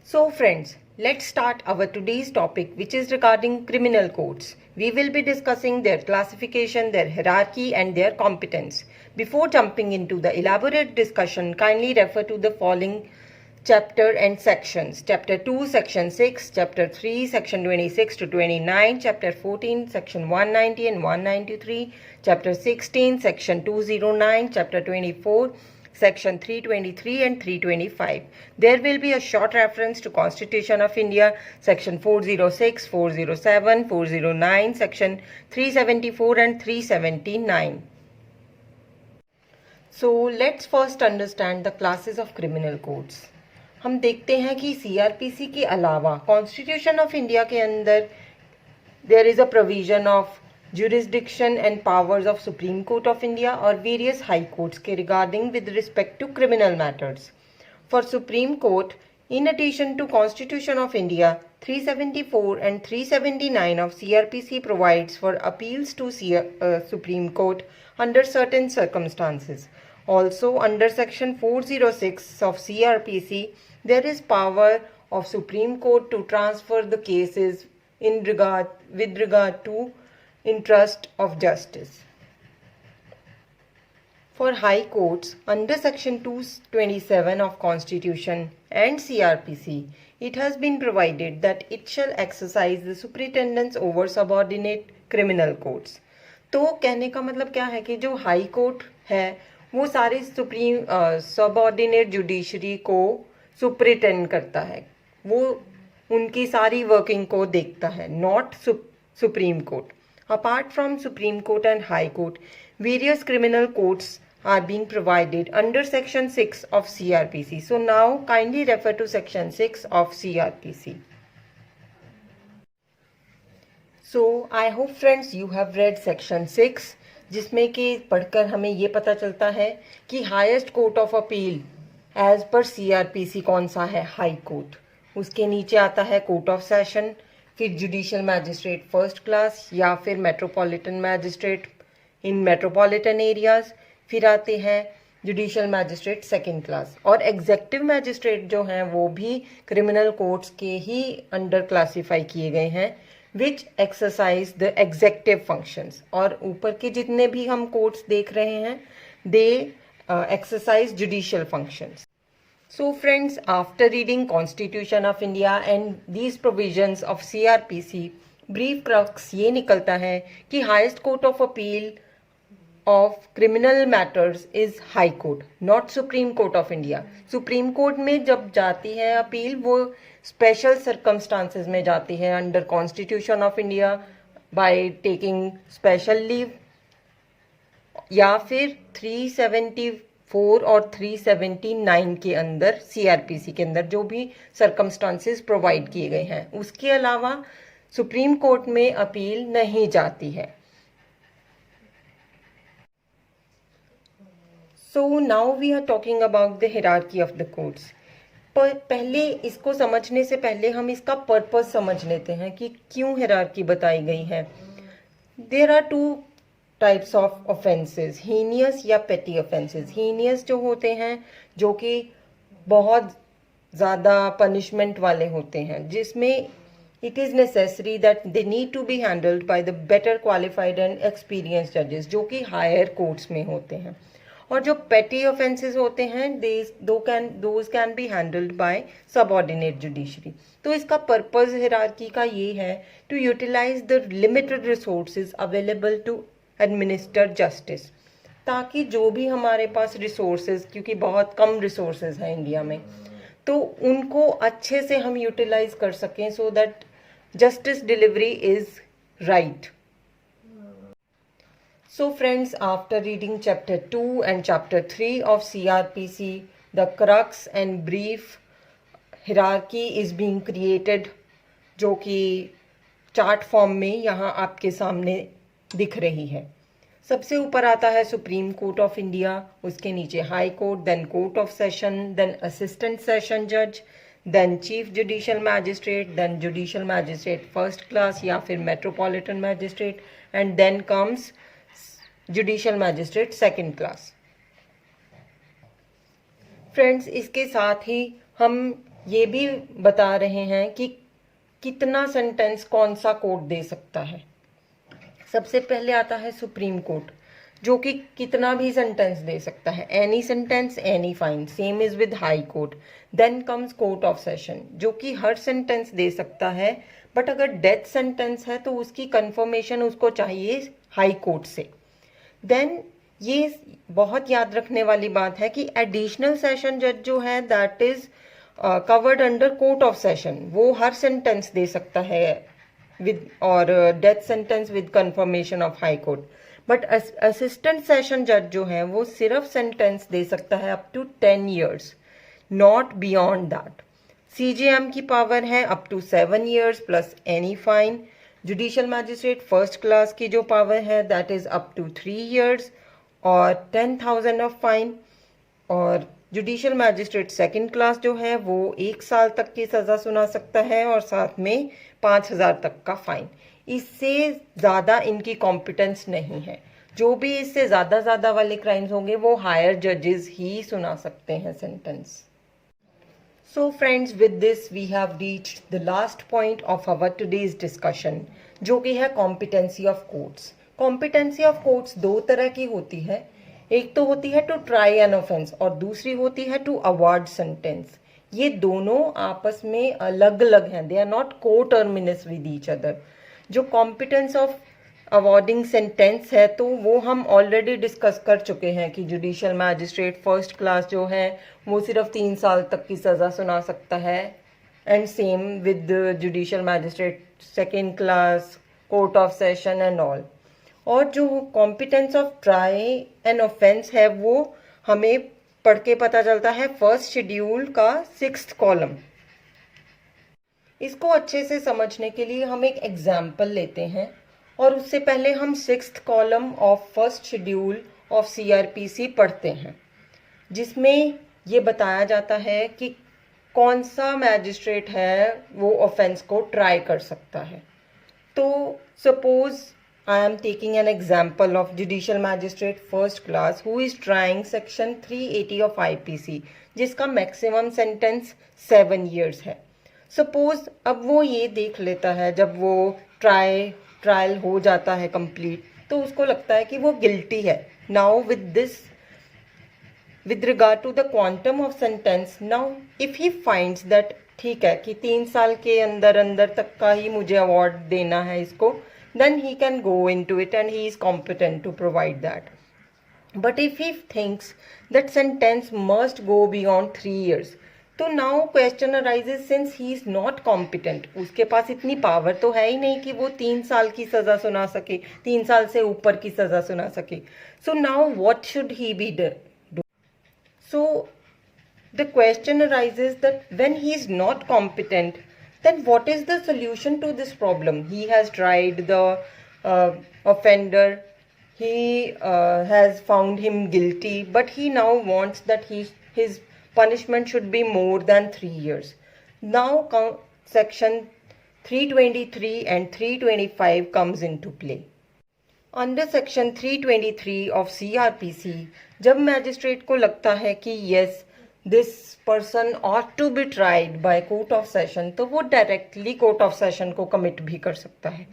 So friends, let's start our today's topic, which is regarding criminal codes. We will be discussing their classification, their hierarchy and their competence. Before jumping into the elaborate discussion, kindly refer to the following chapter and sections. Chapter 2, section 6, chapter 3, section 26 to 29, chapter 14, section 190 and 193, chapter 16, section 209, chapter 24, section 323 and 325. There will be a short reference to Constitution of India, section 406, 407, 409, section 374 and 379. So let's first understand the classes of criminal codes. हम देखते हैं कि CrPC के अलावा constitution of India के अंदर there is a provision of jurisdiction and powers of Supreme Court of India or various high courts के regarding with respect to criminal matters. For Supreme Court, in addition to Constitution of India, 374 and 379 of CRPC provides for appeals to Supreme Court under certain circumstances. Also, under Section 406 of CRPC, there is power of Supreme Court to transfer the cases with regard to interest of justice. For high courts, under section 227 of Constitution and CRPC, it has been provided that it shall exercise the superintendence over subordinate criminal courts. तो कहने का मतलब क्या है कि जो high court है वो सारे सुप्रीम सबऑर्डिनेट जुडिशरी को सुपरिटेंड करता है, वो उनकी सारी वर्किंग को देखता है, not supreme court. Apart from supreme court and high court, various criminal courts are being provided under section 6 of CRPC. So now kindly refer to section 6 of CRPC. So I hope friends you have read section 6, जिसमें कि पढ़कर हमें ये पता चलता है कि highest court of appeal as per CRPC कौन सा है, हाई कोर्ट. उसके नीचे आता है कोर्ट ऑफ सेशन, फिर जुडिशियल मैजिस्ट्रेट फर्स्ट क्लास या फिर metropolitan magistrate in metropolitan areas, फिर आते हैं जुडिशियल मैजिस्ट्रेट सेकंड क्लास, और एग्जेक्टिव मैजिस्ट्रेट जो हैं वो भी क्रिमिनल कोर्ट्स के ही अंडर क्लासिफाई किए गए हैं, विच एक्सरसाइज द एग्जेक्टिव फंक्शंस. और ऊपर के जितने भी हम कोर्ट्स देख रहे हैं they exercise judicial functions. So friends, after reading Constitution of India and these provisions of CRPC, brief crux ये निकलता है कि highest court of appeal of criminal matters is High Court, not Supreme Court of India. Supreme Court में जब जाती है appeal वो special circumstances में जाती है under Constitution of India by taking special leave, या फिर 374 और 379 के अंदर CRPC के अंदर जो भी circumstances प्रोवाइड किए गए हैं. उसके अलावा सुप्रीम कोर्ट में अपील नहीं जाती है. So now we are talking about the hierarchy of the courts. पहले इसको समझने से पहले हम इसका पर्पस समझ लेते हैं कि क्यों hierarchy बताई गई है. There are two types of offenses, heinous या petty offenses. Heinous जो होते हैं जो कि बहुत ज़्यादा punishment वाले होते हैं, जिसमें it is necessary that they need to be handled by the better qualified and experienced judges, जो कि higher courts में होते हैं. और जो petty offenses होते हैं those can be handled by subordinate judiciary. तो इसका purpose hierarchy का ये है to utilize the limited resources available to administer justice, ताकि जो भी हमारे पास resources, क्योंकि बहुत कम resources हैं इंडिया में, तो उनको अच्छे से हम utilize कर सकें so that justice delivery is right. So friends, after reading chapter 2 and chapter 3 of CRPC, the crux and brief hierarchy is being created, जो कि चार्ट फॉर्म में यहाँ आपके सामने दिख रही है. सबसे ऊपर आता है सुप्रीम कोर्ट ऑफ इंडिया, उसके नीचे high court, then court of session, then assistant session जज, then chief judicial magistrate, then judicial magistrate first class या फिर metropolitan magistrate, and then comes judicial magistrate second class. Friends, इसके साथ ही हम ये भी बता रहे हैं कि कितना सेंटेंस कौन सा कोर्ट दे सकता है। सबसे पहले आता है सुप्रीम कोर्ट, जो कि कितना भी सेंटेंस दे सकता है, any sentence any fine. Same is with high court. Then comes court of session, जो कि हर सेंटेंस दे सकता है, बट अगर डेथ सेंटेंस है तो उसकी कंफर्मेशन उसको चाहिए हाई कोर्ट से। देन ये बहुत याद रखने वाली बात है कि एडिशनल सेशन जज जो है that is covered under court of session, वो हर सेंटेंस दे सकता है विद और death sentence with confirmation of high court. But assistant session जज जो है वो सिर्फ सेंटेंस दे सकता है up to 10 years, not beyond that. CJM की पावर है up to 7 years plus any fine. Judicial magistrate first class की जो पावर है that is up to 3 years और 10,000 ऑफ फाइन। और जुडिशियल मैजिस्ट्रेट सेकंड क्लास जो है वो 1 साल तक की सज़ा सुना सकता है और साथ में 5,000 तक का फाइन। इससे ज़्यादा इनकी कॉम्पिटेंस नहीं है। जो भी इससे ज़्यादा वाले क्राइम्स होंगे वो हायर जजेस ही सुना सकते हैं sentence. So friends, with this we have reached the last point of our today's discussion, जो कि है competency of courts। Competency of courts दो तरह की होती है, एक तो होती है to try an offense और दूसरी होती है to award sentence। ये दोनों आपस में अलग अलग हैं, they are not coterminous with each other। जो कॉम्पिटेंस ऑफ अवॉर्डिंग सेंटेंस है तो वो हम ऑलरेडी डिस्कस कर चुके हैं कि जुडिशियल मैजिस्ट्रेट फर्स्ट क्लास जो है वो सिर्फ 3 साल तक की सज़ा सुना सकता है, and same with judicial magistrate second class, court of session and all. और जो competence of try an offence है वो हमें पढ़ के पता चलता है फर्स्ट शेड्यूल का 6th कॉलम। इसको अच्छे से समझने के लिए हम एक एग्जाम्पल लेते हैं, और उससे पहले हम 6th column of first schedule of CrPC पढ़ते हैं, जिसमें ये बताया जाता है कि कौन सा मैजिस्ट्रेट है वो ऑफेंस को ट्राई कर सकता है। तो suppose I am taking an example of judicial magistrate first class who is trying section 380 of IPC, जिसका मैक्सिमम सेंटेंस 7 years है। सपोज अब वो ये देख लेता है, जब वो ट्रायल हो जाता है कंप्लीट, तो उसको लगता है कि वो गिल्टी है। Now with regard to the quantum of sentence, now if he finds that ठीक है कि 3 साल के अंदर तक का ही मुझे अवार्ड देना है इसको, then he can go into it and he is competent to provide that. But if he thinks that sentence must go beyond 3 years, तो now question arises, since he is not competent, उसके पास इतनी power तो है ही नहीं कि वो 3 साल की सजा सुना सके, 3 साल से ऊपर की सजा सुना सके। So now what should he be do? So the question arises that when he is not competent, then what is the solution to this problem? He has tried the offender, he has found him guilty, but he now wants that his punishment should be more than 3 years. Now section 323 and 325 comes into play. Under section 323 of CRPC, जब magistrate को लगता है कि yes, this person ought to be tried by court of session, तो वो directly court of session को commit भी कर सकता है,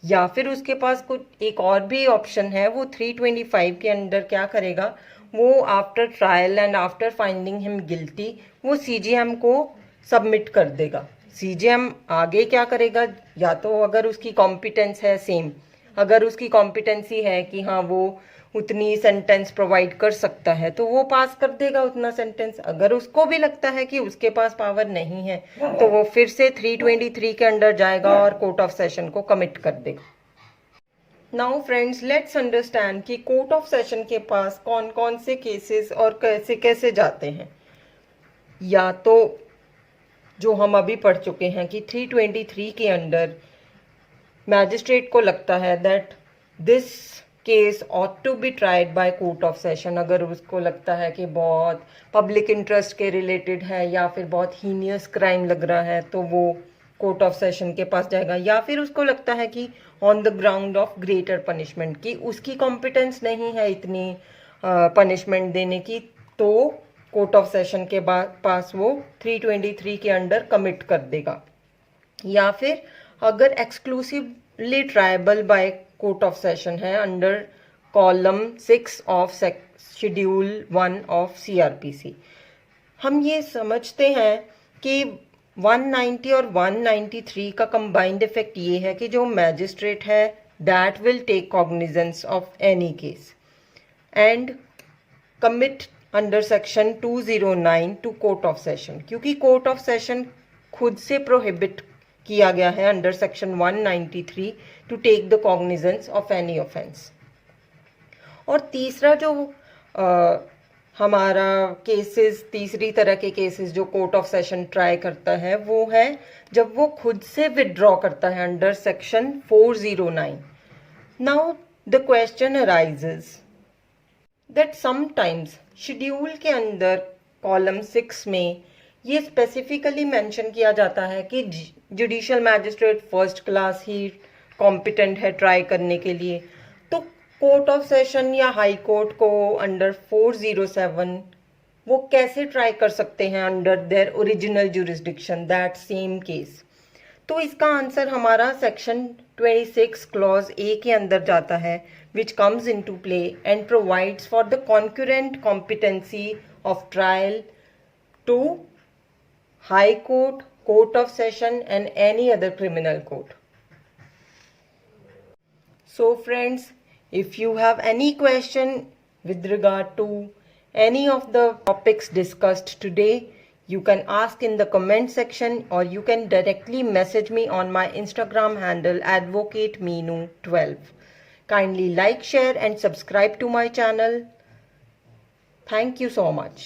या फिर उसके पास कुछ एक और भी ऑप्शन है। वो 325 के अंडर क्या करेगा, वो after trial and after finding him guilty वो सीजीएम को सबमिट कर देगा। सीजीएम आगे क्या करेगा, या तो अगर उसकी कॉम्पिटेंस है सेम, अगर उसकी कॉम्पिटेंसी है कि हाँ वो उतनी सेंटेंस प्रोवाइड कर सकता है, तो वो पास कर देगा उतना सेंटेंस। अगर उसको भी लगता है कि उसके पास पावर नहीं है, तो वो फिर से 323 के अंडर जाएगा और कोर्ट ऑफ सेशन को कमिट कर देगा। नाउ फ्रेंड्स, लेट्स अंडरस्टैंड कि कोर्ट ऑफ सेशन के पास कौन कौन से केसेस और कैसे कैसे जाते हैं। या तो जो हम अभी पढ़ चुके हैं कि 323 के अंडर मैजिस्ट्रेट को लगता है that this case ought to be tried by court of session, अगर उसको लगता है कि बहुत पब्लिक इंटरेस्ट के रिलेटेड है या फिर बहुत हीनियस क्राइम लग रहा है, तो वो कोर्ट ऑफ सेशन के पास जाएगा। या फिर उसको लगता है कि on the ground of greater punishment, की उसकी कॉम्पिटेंस नहीं है इतनी पनिशमेंट देने की, तो कोर्ट ऑफ सेशन के पास वो 323 के अंडर कमिट कर देगा, या फिर अगर exclusively triable by court of session है under column 6 of schedule 1 of CRPC। हम ये समझते हैं कि 190 और 193 का कंबाइंड इफेक्ट ये है कि जो मैजिस्ट्रेट है that will take cognizance of any case and commit under section 209 to court of session, क्योंकि कोर्ट ऑफ सेशन खुद से प्रोहिबिट किया गया है under section 193 to take the cognizance of any offence. और तीसरा जो हमारा केसेस, तीसरी तरह के केसेस जो कोर्ट ऑफ सेशन ट्राई करता है वो है जब वो खुद से विदड्रॉ करता है under section 409। Now the question arises that sometimes schedule के अंदर कॉलम 6 में ये स्पेसिफिकली मेंशन किया जाता है कि जुडिशियल मैजिस्ट्रेट फर्स्ट क्लास ही कॉम्पिटेंट है ट्राई करने के लिए, तो कोर्ट ऑफ सेशन या हाई कोर्ट को अंडर 407 वो कैसे ट्राई कर सकते हैं under their original jurisdiction that same case. तो इसका आंसर हमारा सेक्शन 26 क्लॉज ए के अंदर जाता है, which comes into play and provides for the concurrent competency of trial to High Court, Court of Session and any other criminal court. So friends, if you have any question with regard to any of the topics discussed today, you can ask in the comment section or you can directly message me on my Instagram handle advocatemeenu12. Kindly like, share and subscribe to my channel. Thank you so much.